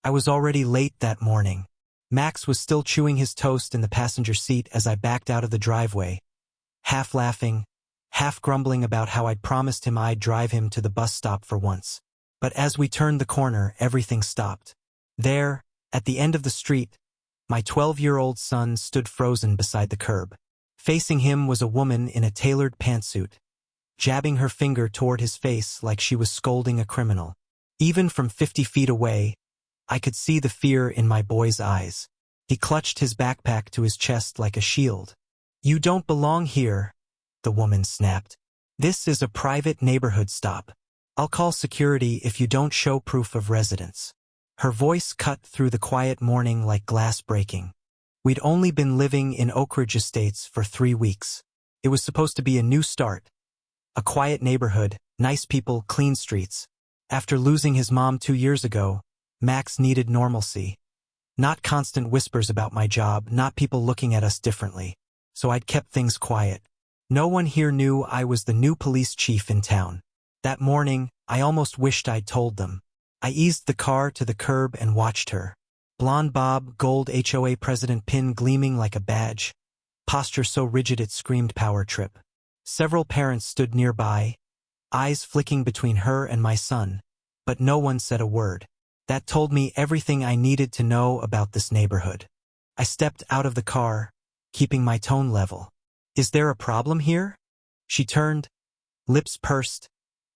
I was already late that morning. Max was still chewing his toast in the passenger seat as I backed out of the driveway, half laughing, half grumbling about how I'd promised him I'd drive him to the bus stop for once. But as we turned the corner, everything stopped. There, at the end of the street, my 12-year-old son stood frozen beside the curb. Facing him was a woman in a tailored pantsuit, jabbing her finger toward his face like she was scolding a criminal. Even from 50 feet away, I could see the fear in my boy's eyes. He clutched his backpack to his chest like a shield. "You don't belong here," the woman snapped. "This is a private neighborhood stop. I'll call security if you don't show proof of residence." Her voice cut through the quiet morning like glass breaking. We'd only been living in Oak Ridge Estates for 3 weeks. It was supposed to be a new start. A quiet neighborhood, nice people, clean streets. After losing his mom 2 years ago, Max needed normalcy. Not constant whispers about my job, not people looking at us differently. So I'd kept things quiet. No one here knew I was the new police chief in town. That morning, I almost wished I'd told them. I eased the car to the curb and watched her. Blonde bob, gold HOA President pin gleaming like a badge. Posture so rigid it screamed power trip. Several parents stood nearby, eyes flicking between her and my son. But no one said a word. That told me everything I needed to know about this neighborhood. I stepped out of the car, keeping my tone level. "Is there a problem here?" She turned, lips pursed,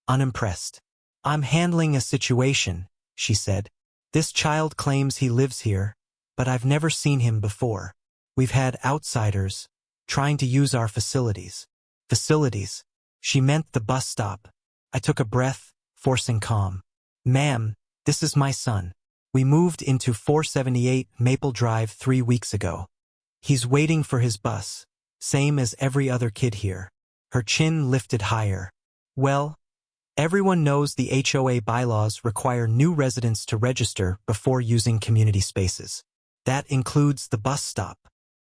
unimpressed. "I'm handling a situation," she said. "This child claims he lives here, but I've never seen him before. We've had outsiders trying to use our facilities." Facilities. She meant the bus stop. I took a breath, forcing calm. "Ma'am, this is my son. We moved into 478 Maple Drive 3 weeks ago. He's waiting for his bus, same as every other kid here." Her chin lifted higher. "Well, everyone knows the HOA bylaws require new residents to register before using community spaces. That includes the bus stop."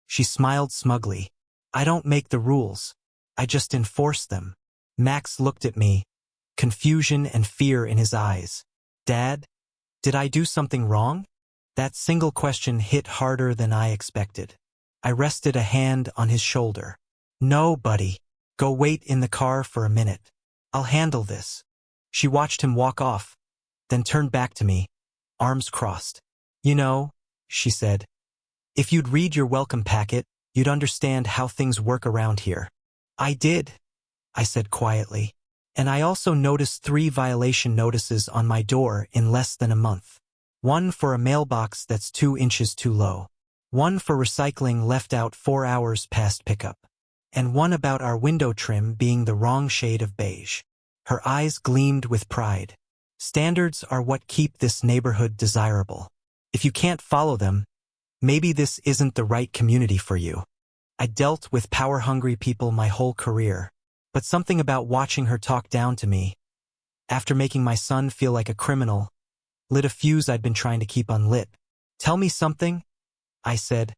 She smiled smugly. "I don't make the rules. I just enforce them." Max looked at me, confusion and fear in his eyes. "Dad, did I do something wrong?" That single question hit harder than I expected. I rested a hand on his shoulder. "No, buddy. Go wait in the car for a minute. I'll handle this." She watched him walk off, then turned back to me, arms crossed. "You know," she said, "if you'd read your welcome packet, you'd understand how things work around here." "I did," I said quietly. "And I also noticed 3 violation notices on my door in less than a month. One for a mailbox that's 2 inches too low. One for recycling left out 4 hours past pickup. And one about our window trim being the wrong shade of beige." Her eyes gleamed with pride. "Standards are what keep this neighborhood desirable. If you can't follow them, maybe this isn't the right community for you." I dealt with power-hungry people my whole career, but something about watching her talk down to me, after making my son feel like a criminal, lit a fuse I'd been trying to keep unlit. "Tell me something," I said,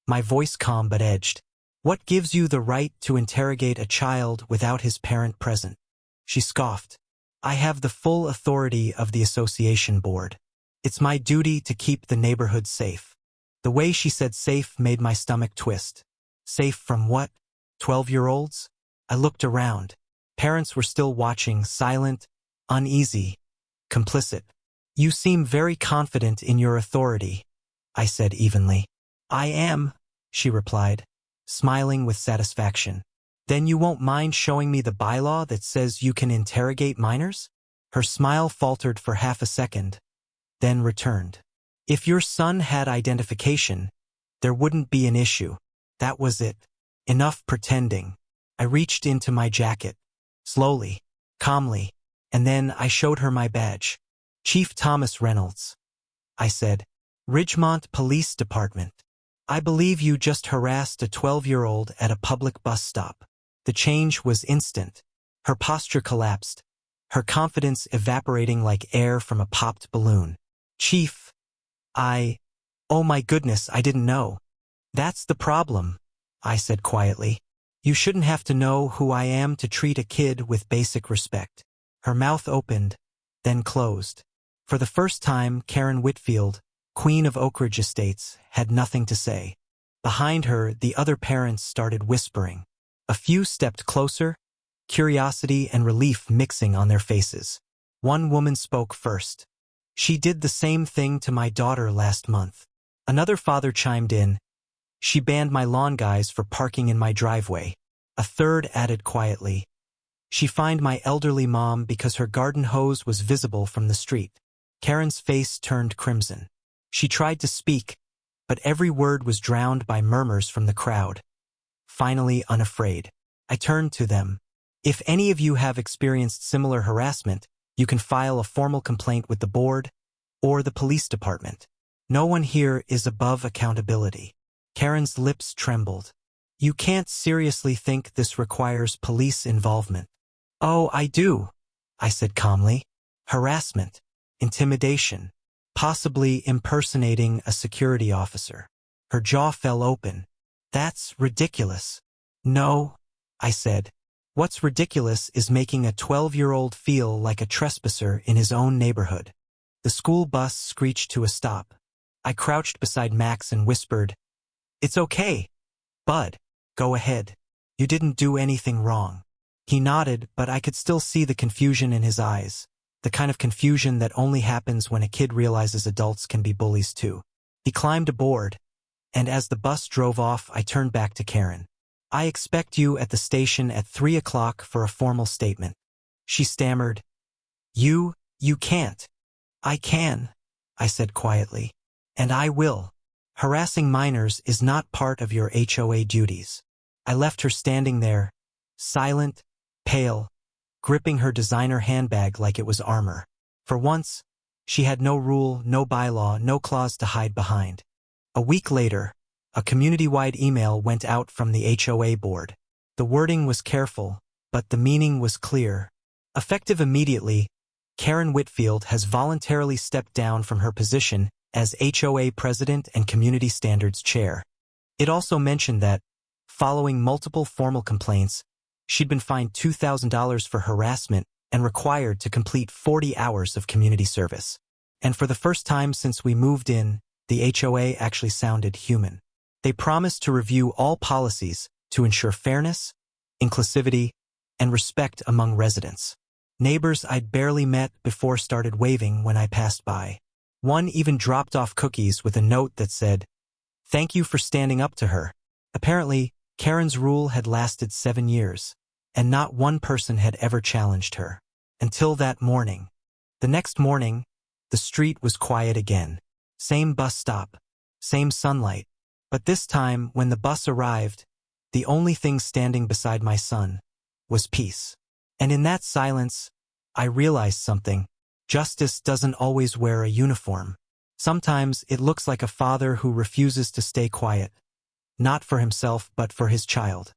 my voice calm but edged. "What gives you the right to interrogate a child without his parent present?" She scoffed. "I have the full authority of the association board. It's my duty to keep the neighborhood safe." The way she said safe made my stomach twist. Safe from what? 12-year-olds? I looked around. Parents were still watching, silent, uneasy, complicit. "You seem very confident in your authority," I said evenly. "I am," she replied, smiling with satisfaction. "Then you won't mind showing me the bylaw that says you can interrogate minors?" Her smile faltered for half a second, then returned. "If your son had identification, there wouldn't be an issue. That was it. Enough pretending." I reached into my jacket, slowly, calmly, and then I showed her my badge. "Chief Thomas Reynolds," I said. "Ridgemont Police Department. I believe you just harassed a 12-year-old at a public bus stop." The change was instant. Her posture collapsed, her confidence evaporating like air from a popped balloon. "Chief, oh my goodness, I didn't know." "That's the problem," I said quietly. "You shouldn't have to know who I am to treat a kid with basic respect." Her mouth opened, then closed. For the first time, Karen Whitfield, Queen of Oak Ridge Estates, had nothing to say. Behind her, the other parents started whispering. A few stepped closer, curiosity and relief mixing on their faces. One woman spoke first. "She did the same thing to my daughter last month." Another father chimed in. "She banned my lawn guys for parking in my driveway." A third added quietly. "She fined my elderly mom because her garden hose was visible from the street." Karen's face turned crimson. She tried to speak, but every word was drowned by murmurs from the crowd. Finally, unafraid, I turned to them. "If any of you have experienced similar harassment, you can file a formal complaint with the board or the police department. No one here is above accountability." Karen's lips trembled. "You can't seriously think this requires police involvement?" "Oh, I do," I said calmly. "Harassment, intimidation, possibly impersonating a security officer." Her jaw fell open. "That's ridiculous." "No," I said. "What's ridiculous is making a 12-year-old feel like a trespasser in his own neighborhood." The school bus screeched to a stop. I crouched beside Max and whispered, "It's okay, Bud. Go ahead. You didn't do anything wrong." He nodded, but I could still see the confusion in his eyes, the kind of confusion that only happens when a kid realizes adults can be bullies too. He climbed aboard, and as the bus drove off, I turned back to Karen. "I expect you at the station at 3 o'clock for a formal statement." She stammered, You can't." "I can," I said quietly. "And I will. Harassing minors is not part of your HOA duties." I left her standing there, silent, pale, gripping her designer handbag like it was armor. For once, she had no rule, no bylaw, no clause to hide behind. A week later, a community-wide email went out from the HOA board. The wording was careful, but the meaning was clear. Effective immediately, Karen Whitfield has voluntarily stepped down from her position as HOA President and Community Standards Chair. It also mentioned that, following multiple formal complaints, she'd been fined $2,000 for harassment and required to complete 40 hours of community service. And for the first time since we moved in, the HOA actually sounded human. They promised to review all policies to ensure fairness, inclusivity, and respect among residents. Neighbors I'd barely met before started waving when I passed by. One even dropped off cookies with a note that said, "Thank you for standing up to her." Apparently, Karen's rule had lasted 7 years, and not one person had ever challenged her. Until that morning. The next morning, the street was quiet again. Same bus stop, same sunlight. But this time, when the bus arrived, the only thing standing beside my son was peace. And in that silence, I realized something. Justice doesn't always wear a uniform. Sometimes it looks like a father who refuses to stay quiet, not for himself but for his child.